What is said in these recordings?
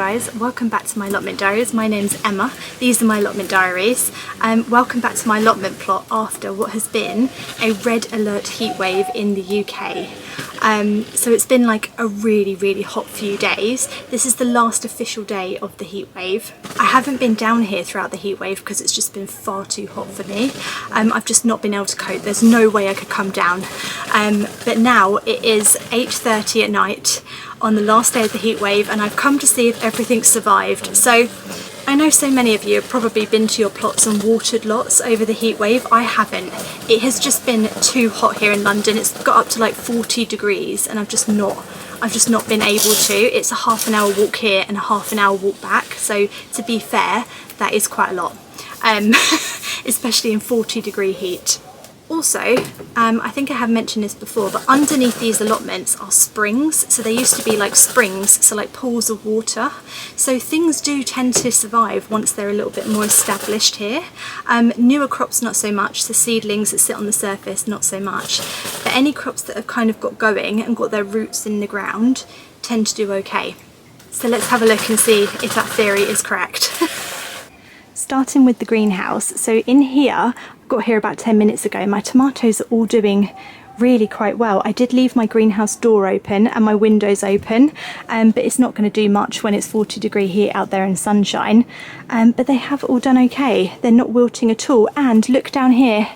guys, welcome back to my allotment diaries. My name's Emma. These are my allotment diaries. Welcome back to my allotment plot after what has been a red alert heatwave in the UK. So it's been like a really hot few days. This is the last official day of the heatwave. I haven't been down here throughout the heatwave because it's just been far too hot for me. I've just not been able to cope. There's no way I could come down. But now it is 8:30 at night on the last day of the heatwave, and I've come to see if everything survived. So I know so many of you have probably been to your plots and watered lots over the heatwave. I haven't. It has just been too hot here in London. It's got up to like 40 degrees and I've just not been able to. It's a half an hour walk here and a half an hour walk back. So to be fair, that is quite a lot, especially in 40-degree heat. Also, I think I have mentioned this before, but underneath these allotments are springs. So they used to be like springs, so like pools of water. So things do tend to survive once they're a little bit more established here. Newer crops not so much, so seedlings that sit on the surface not so much. But any crops that have kind of got going and got their roots in the ground tend to do okay. So let's have a look and see if that theory is correct. Starting with the greenhouse, so in here, got here about 10 minutes ago, my tomatoes are all doing really quite well. I did leave my greenhouse door open and my windows open, but it's not going to do much when it's 40-degree heat out there in sunshine. But they have all done okay. They're not wilting at all. And look down here.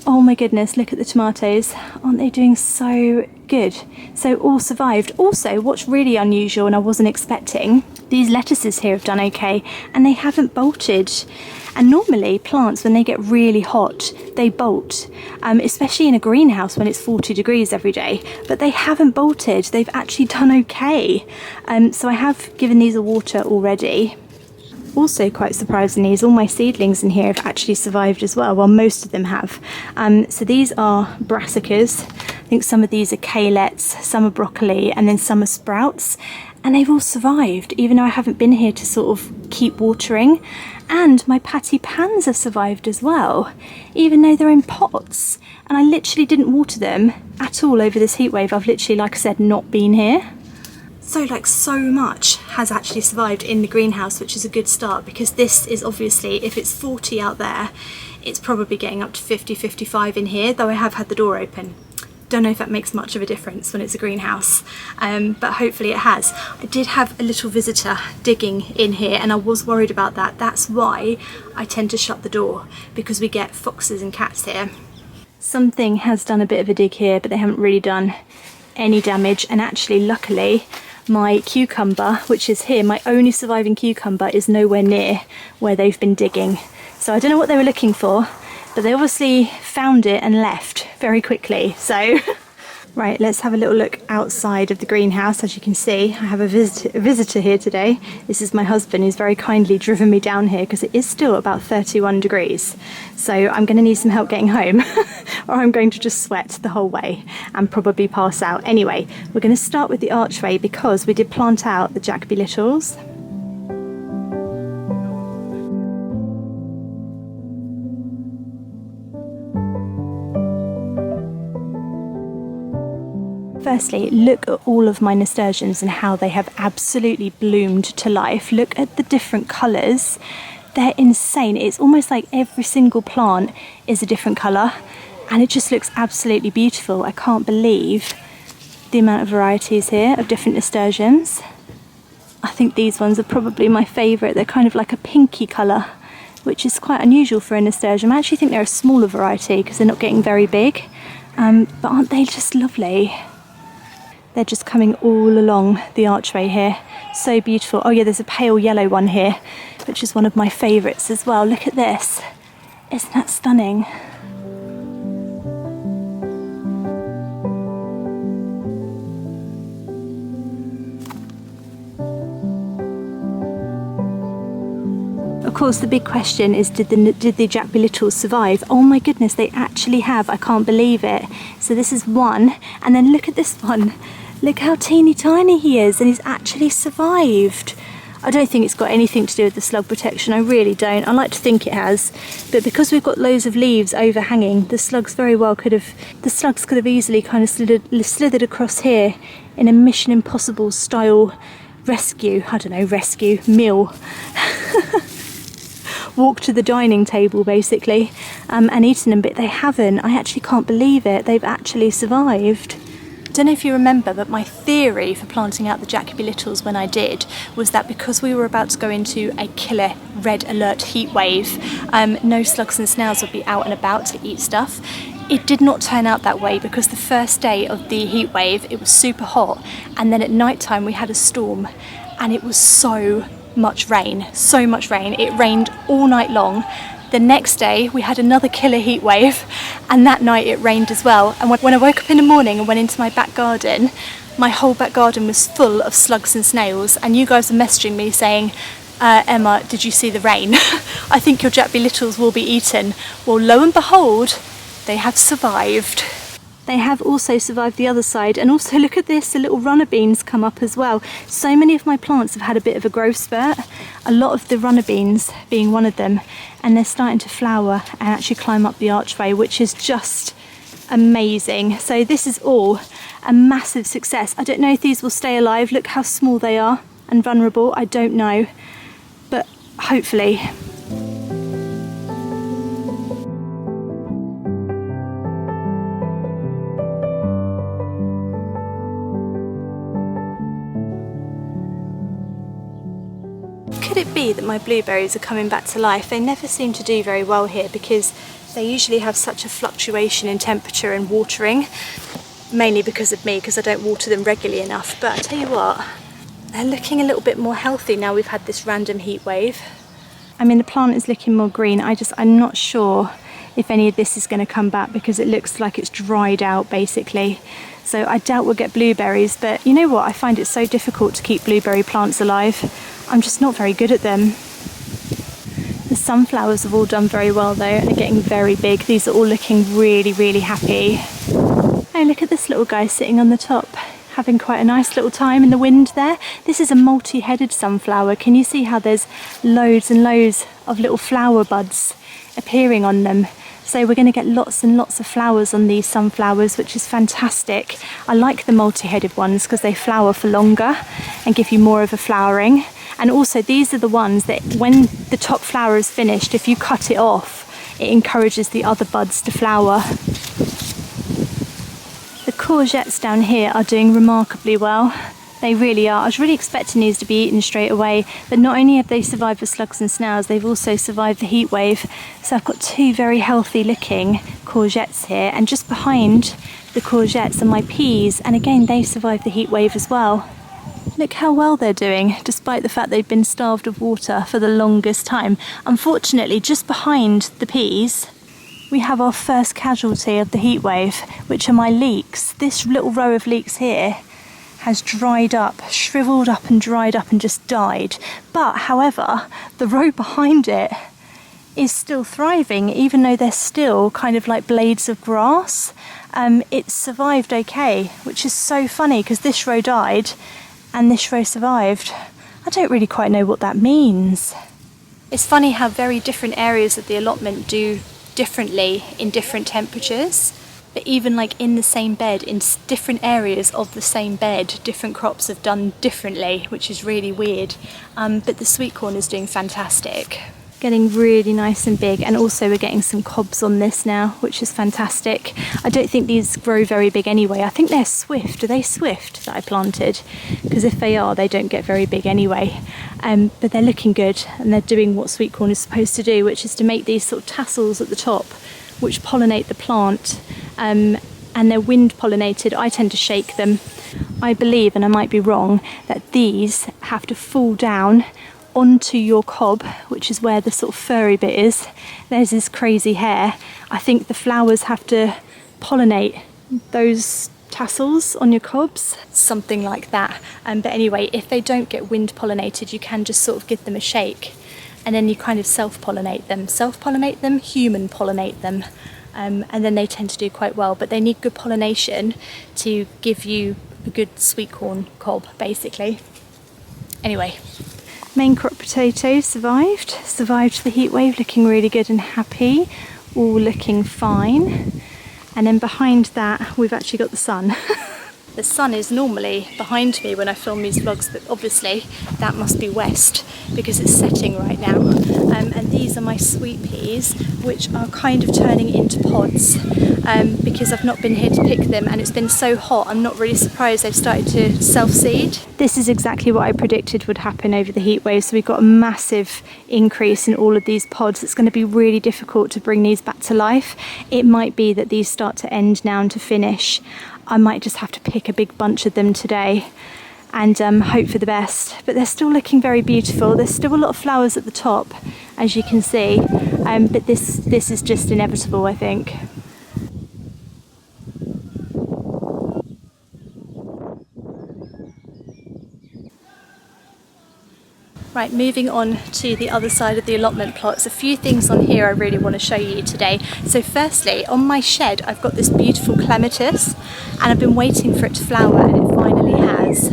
Oh my goodness, look at the tomatoes. Aren't they doing so good? So all survived. Also, what's really unusual and I wasn't expecting, these lettuces here have done okay and they haven't bolted. And normally plants, when they get really hot, they bolt, especially in a greenhouse when it's 40 degrees every day, but they haven't bolted. They've actually done okay. So I have given these a water already. Also, quite surprisingly, is all my seedlings in here have actually survived as well. Well, most of them have. So these are brassicas. I think some of these are kaleets, some are broccoli, and then some are sprouts. And they've all survived, even though I haven't been here to sort of keep watering. And my patty pans have survived as well, even though they're in pots. And I literally didn't water them at all over this heat wave. I've literally, like I said, not been here. So like so much has actually survived in the greenhouse, which is a good start, because this is obviously, if it's 40 out there, it's probably getting up to 50, 55 in here, though I have had the door open. Don't know if that makes much of a difference when it's a greenhouse, but hopefully it has. I did have a little visitor digging in here and I was worried about that. That's why I tend to shut the door, because we get foxes and cats here. Something has done a bit of a dig here, but they haven't really done any damage. And actually, luckily, my cucumber, which is here, my only surviving cucumber, is nowhere near where they've been digging. So I don't know what they were looking for, but they obviously found it and left very quickly. So right, let's have a little look outside of the greenhouse. As you can see, I have a visitor here today. This is my husband, who's very kindly driven me down here because it is still about 31 degrees. So I'm going to need some help getting home or I'm going to just sweat the whole way and probably pass out. Anyway, we're going to start with the archway because we did plant out the Jacoby littles. Firstly, look at all of my nasturtiums and how they have absolutely bloomed to life. Look at the different colours. They're insane. It's almost like every single plant is a different colour and it just looks absolutely beautiful. I can't believe the amount of varieties here of different nasturtiums. I think these ones are probably my favourite. They're kind of like a pinky colour, which is quite unusual for a nasturtium. I actually think they're a smaller variety because they're not getting very big. But aren't they just lovely? They're just coming all along the archway here. So beautiful. Oh yeah, there's a pale yellow one here, which is one of my favourites as well. Look at this. Isn't that stunning? Of course, the big question is, did the Jacoby littles survive? Oh my goodness, they actually have. I can't believe it. So this is one, and then look at this one. Look how teeny tiny he is, and he's actually survived. I don't think it's got anything to do with the slug protection. I really don't. I like to think it has, but because we've got loads of leaves overhanging, the slugs could have easily kind of slithered across here in a Mission Impossible style meal. Walk to the dining table basically and eaten them, but they haven't. I actually can't believe it. They've actually survived. I don't know if you remember, but my theory for planting out the Jacoby Littles when I did was that because we were about to go into a killer red alert heat wave, no slugs and snails would be out and about to eat stuff. It did not turn out that way, because the first day of the heat wave it was super hot, and then at night time we had a storm and it was so much rain. It rained all night long. The next day we had another killer heat wave, and that night it rained as well. And when I woke up in the morning and went into my back garden, my whole back garden was full of slugs and snails, and you guys were messaging me saying, Emma, did you see the rain? I think your Jacoby Littles will be eaten. Well, lo and behold, they have survived. They have also survived the other side, and also look at this, the little runner beans come up as well. So many of my plants have had a bit of a growth spurt, a lot of the runner beans being one of them, and they're starting to flower and actually climb up the archway, which is just amazing. So this is all a massive success. I don't know if these will stay alive. Look how small they are and vulnerable. I don't know, but hopefully. Could it be that my blueberries are coming back to life? They never seem to do very well here because they usually have such a fluctuation in temperature and watering, mainly because of me, because I don't water them regularly enough. But I tell you what, they're looking a little bit more healthy now we've had this random heat wave. I mean, the plant is looking more green. I'm not sure if any of this is going to come back because it looks like it's dried out basically. So I doubt we'll get blueberries, but you know what? I find it so difficult to keep blueberry plants alive. I'm just not very good at them. The sunflowers have all done very well though, and they're getting very big. These are all looking really, really happy. Hey, look at this little guy sitting on the top, having quite a nice little time in the wind there. This is a multi-headed sunflower. Can you see how there's loads and loads of little flower buds appearing on them? So we're going to get lots and lots of flowers on these sunflowers, which is fantastic. I like the multi-headed ones because they flower for longer and give you more of a flowering. And also these are the ones that when the top flower is finished, if you cut it off, it encourages the other buds to flower. The courgettes down here are doing remarkably well. They really are. I was really expecting these to be eaten straight away, but not only have they survived the slugs and snails, they've also survived the heat wave. So I've got two very healthy looking courgettes here, and just behind the courgettes are my peas, and again they survived the heat wave as well. Look how well they're doing, despite the fact they've been starved of water for the longest time. Unfortunately, just behind the peas, we have our first casualty of the heat wave, which are my leeks. This little row of leeks here has dried up, shriveled up and dried up and just died. But however, the row behind it is still thriving, even though they're still kind of like blades of grass. It's survived okay, which is so funny because this row died and this row survived. I don't really quite know what that means. It's funny how very different areas of the allotment do differently in different temperatures. But even like in the same bed, in different areas of the same bed, different crops have done differently, which is really weird. But the sweet corn is doing fantastic. Getting really nice and big, and also we're getting some cobs on this now, which is fantastic. I don't think these grow very big anyway. I think they're swift. Are they swift that I planted? Because if they are, they don't get very big anyway. But they're looking good, and they're doing what sweet corn is supposed to do, which is to make these sort of tassels at the top, which pollinate the plant, and they're wind pollinated. I tend to shake them. I believe, and I might be wrong, that these have to fall down onto your cob, which is where the sort of furry bit is. There's this crazy hair. I think the flowers have to pollinate those tassels on your cobs, something like that. But anyway, if they don't get wind pollinated, you can just sort of give them a shake, and then you kind of self-pollinate them, human pollinate them, and then they tend to do quite well. But they need good pollination to give you a good sweet corn cob, basically. Anyway, main crop potatoes survived the heat wave, looking really good and happy, all looking fine. And then behind that we've actually got the sun. The sun is normally behind me when I film these vlogs, but obviously that must be west because it's setting right now. And these are my sweet peas, which are kind of turning into pods because I've not been here to pick them and it's been so hot. I'm not really surprised they've started to self-seed. This is exactly what I predicted would happen over the heat wave. So we've got a massive increase in all of these pods. It's going to be really difficult to bring these back to life. It might be that these start to end now and to finish. I might just have to pick a big bunch of them today and hope for the best. But they're still looking very beautiful. There's still a lot of flowers at the top, as you can see, but this is just inevitable, I think. Right, moving on to the other side of the allotment plots. A few things on here I really want to show you today. So firstly, on my shed I've got this beautiful clematis and I've been waiting for it to flower and it finally has.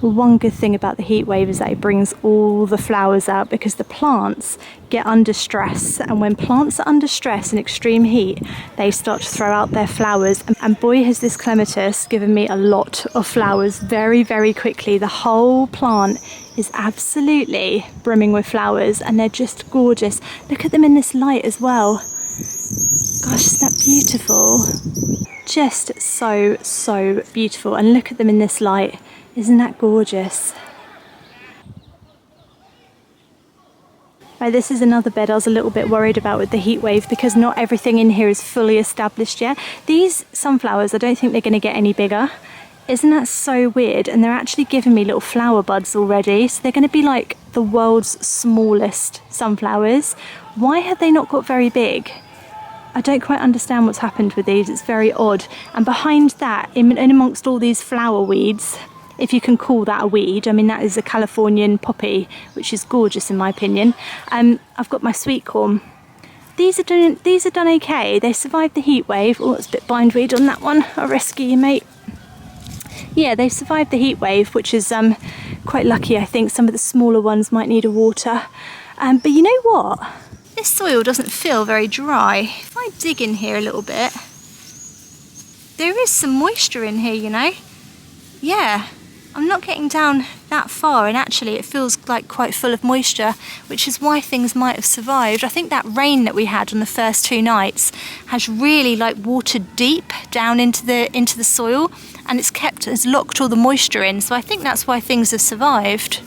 One good thing about the heat wave is that it brings all the flowers out because the plants get under stress, and when plants are under stress and extreme heat they start to throw out their flowers, and boy has this clematis given me a lot of flowers very, very quickly. The whole plant is absolutely brimming with flowers and they're just gorgeous. Look at them in this light as well. Gosh, isn't that beautiful? Just so beautiful. And look at them in this light. Isn't that gorgeous? Right, this is another bed I was a little bit worried about with the heat wave because not everything in here is fully established yet. These sunflowers, I don't think they're going to get any bigger. Isn't that so weird? And they're actually giving me little flower buds already. So they're going to be like the world's smallest sunflowers. Why have they not got very big? I don't quite understand what's happened with these. It's very odd. And behind that, in amongst all these flower weeds, if you can call that a weed, I mean that is a Californian poppy, which is gorgeous in my opinion. I've got my sweet corn. These are done okay. They survived the heat wave. Oh, it's a bit bindweed on that one. I'll rescue you, mate. Yeah, they've survived the heat wave, which is quite lucky, I think. Some of the smaller ones might need a water. But you know what? This soil doesn't feel very dry. If I dig in here a little bit, there is some moisture in here, you know? Yeah, I'm not getting down that far, and actually it feels like quite full of moisture, which is why things might have survived. I think that rain that we had on the first 2 nights has really like watered deep down into the soil, and it's locked all the moisture in, so I think that's why things have survived.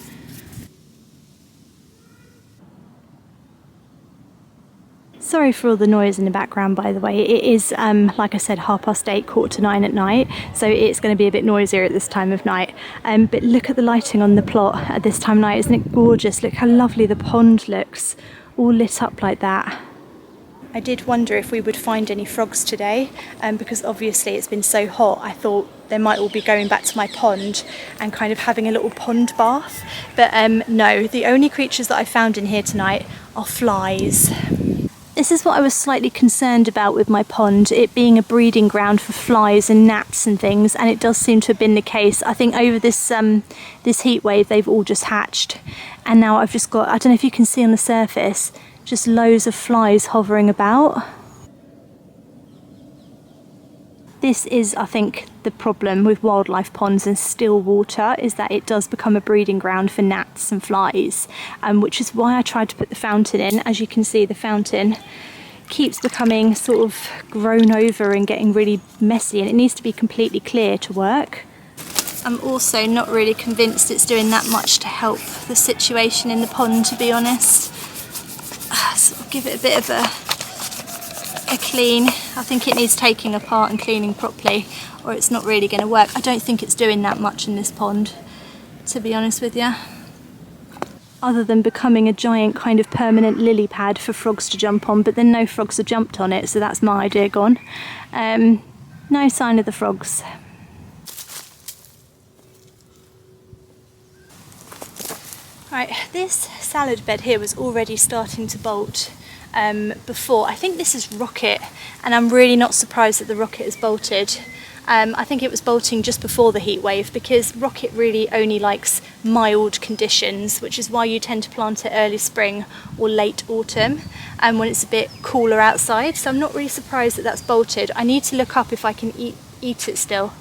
Sorry for all the noise in the background, by the way. It is, like I said, 8:30, 8:45 at night, so it's going to be a bit noisier at this time of night. But look at the lighting on the plot at this time of night. Isn't it gorgeous? Look how lovely the pond looks, all lit up like that. I did wonder if we would find any frogs today, because obviously it's been so hot. I thought they might all be going back to my pond and kind of having a little pond bath. But no, the only creatures that I found in here tonight are flies. This is what I was slightly concerned about with my pond, it being a breeding ground for flies and gnats and things, and it does seem to have been the case. I think over this this heat wave they've all just hatched, and now I've just got, I don't know if you can see on the surface, just loads of flies hovering about. This is, I think, the problem with wildlife ponds and still water, is that it does become a breeding ground for gnats and flies, which is why I tried to put the fountain in. As you can see, the fountain keeps becoming sort of grown over and getting really messy, and it needs to be completely clear to work. I'm also not really convinced it's doing that much to help the situation in the pond, to be honest. So I'll give it a bit of a clean. I think it needs taking apart and cleaning properly, or it's not really going to work. I don't think it's doing that much in this pond, to be honest with you, other than becoming a giant kind of permanent lily pad for frogs to jump on, but then no frogs have jumped on it, so that's my idea gone. No sign of the frogs. Right, this salad bed here was already starting to bolt before. I think this is Rocket, and I'm really not surprised that the Rocket has bolted. I think it was bolting just before the heat wave, because Rocket really only likes mild conditions, which is why you tend to plant it early spring or late autumn, when it's a bit cooler outside. So I'm not really surprised that that's bolted. I need to look up if I can eat it still.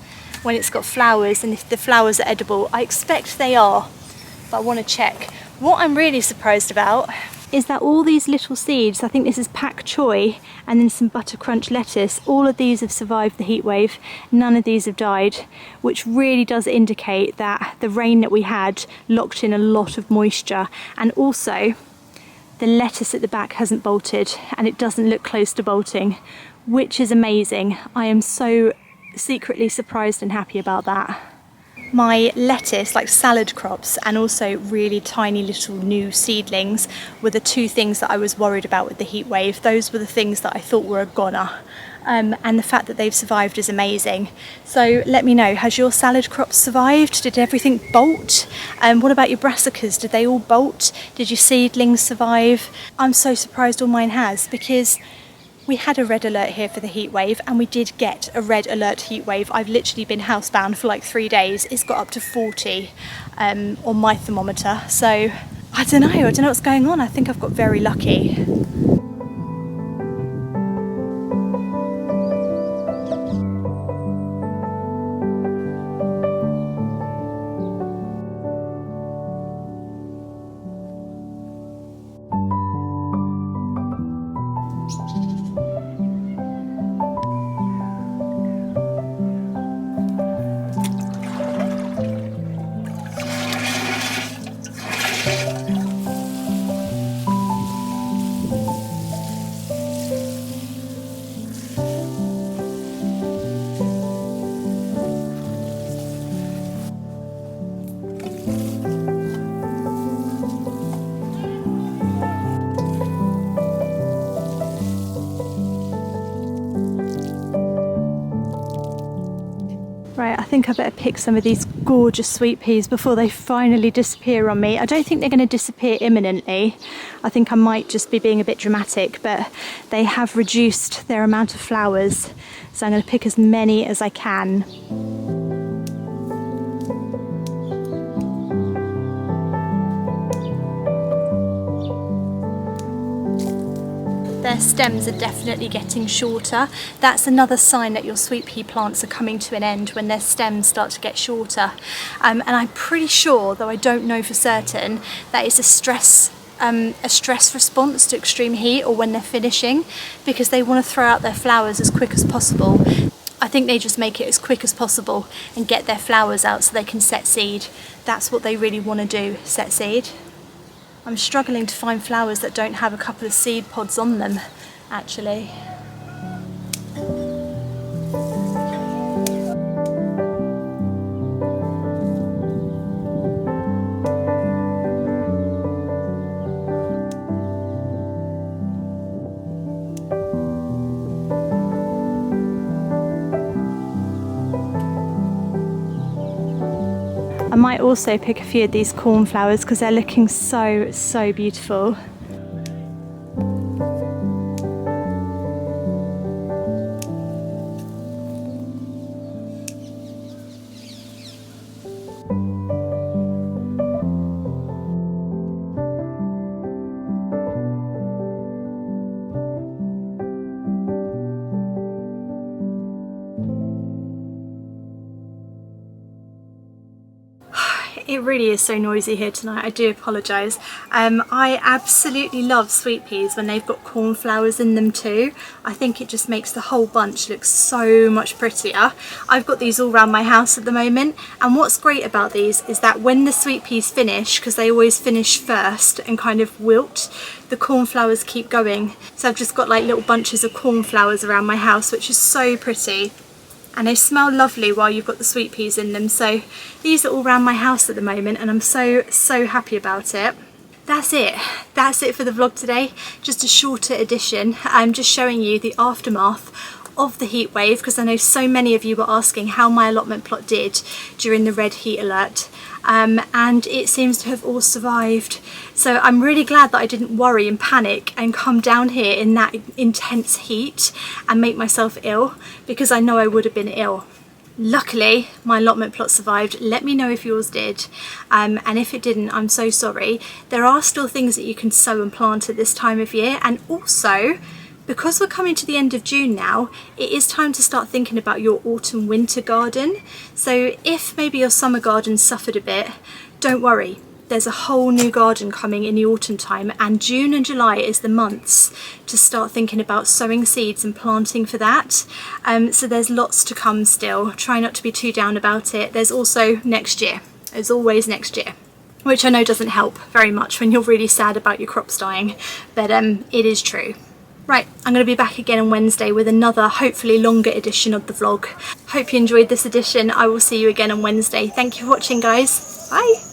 when it's got flowers and if the flowers are edible. I expect they are, but I want to check. What I'm really surprised about is that all these little seeds, I think this is pak choi and then some butter crunch lettuce, all of these have survived the heat wave. None of these have died, which really does indicate that the rain that we had locked in a lot of moisture. And also the lettuce at the back hasn't bolted and it doesn't look close to bolting, which is amazing. I am so secretly surprised and happy about that. My lettuce, like salad crops, and also really tiny little new seedlings were the two things that I was worried about with the heat wave. Those were the things that I thought were a goner. And the fact that they've survived is amazing. So let me know, has your salad crops survived? Did everything bolt? What about your brassicas? Did they all bolt? Did your seedlings survive? I'm so surprised all mine has, because we had a red alert here for the heat wave, and we did get a red alert heat wave. I've literally been housebound for like 3 days. It's got up to 40 on my thermometer. So I don't know what's going on. I think I've got very lucky. Right, I think I better pick some of these gorgeous sweet peas before they finally disappear on me. I don't think they're going to disappear imminently. I think I might just be being a bit dramatic, but they have reduced their amount of flowers, so I'm going to pick as many as I can. Their stems are definitely getting shorter. That's another sign that your sweet pea plants are coming to an end, when their stems start to get shorter. And I'm pretty sure, though I don't know for certain, that it's a stress response to extreme heat, or when they're finishing, because they want to throw out their flowers as quick as possible. I think they just make it as quick as possible and get their flowers out so they can set seed. That's what they really want to do, set seed. I'm struggling to find flowers that don't have a couple of seed pods on them, actually. I might also pick a few of these cornflowers because they're looking so beautiful. It really is so noisy here tonight, I do apologise. I absolutely love sweet peas when they've got cornflowers in them too. I think it just makes the whole bunch look so much prettier. I've got these all around my house at the moment, and what's great about these is that when the sweet peas finish, because they always finish first and kind of wilt, the cornflowers keep going. So I've just got like little bunches of cornflowers around my house, which is so pretty. And they smell lovely while you've got the sweet peas in them. So these are all around my house at the moment, and I'm so happy about it. That's it for the vlog today. Just a shorter edition. I'm just showing you the aftermath of the heat wave, because I know so many of you were asking how my allotment plot did during the red heat alert. And it seems to have all survived. So I'm really glad that I didn't worry and panic and come down here in that intense heat and make myself ill, because I know I would have been ill. Luckily, my allotment plot survived. Let me know if yours did. And if it didn't, I'm so sorry. There are still things that you can sow and plant at this time of year, and also Because we're coming to the end of June now, it is time to start thinking about your autumn winter garden. So if maybe your summer garden suffered a bit, don't worry. There's a whole new garden coming in the autumn time, and June and July is the months to start thinking about sowing seeds and planting for that. So there's lots to come still. Try not to be too down about it. There's also next year. There's always next year, which I know doesn't help very much when you're really sad about your crops dying, but it is true. Right, I'm going to be back again on Wednesday with another, hopefully longer edition of the vlog. Hope you enjoyed this edition. I will see you again on Wednesday. Thank you for watching, guys. Bye.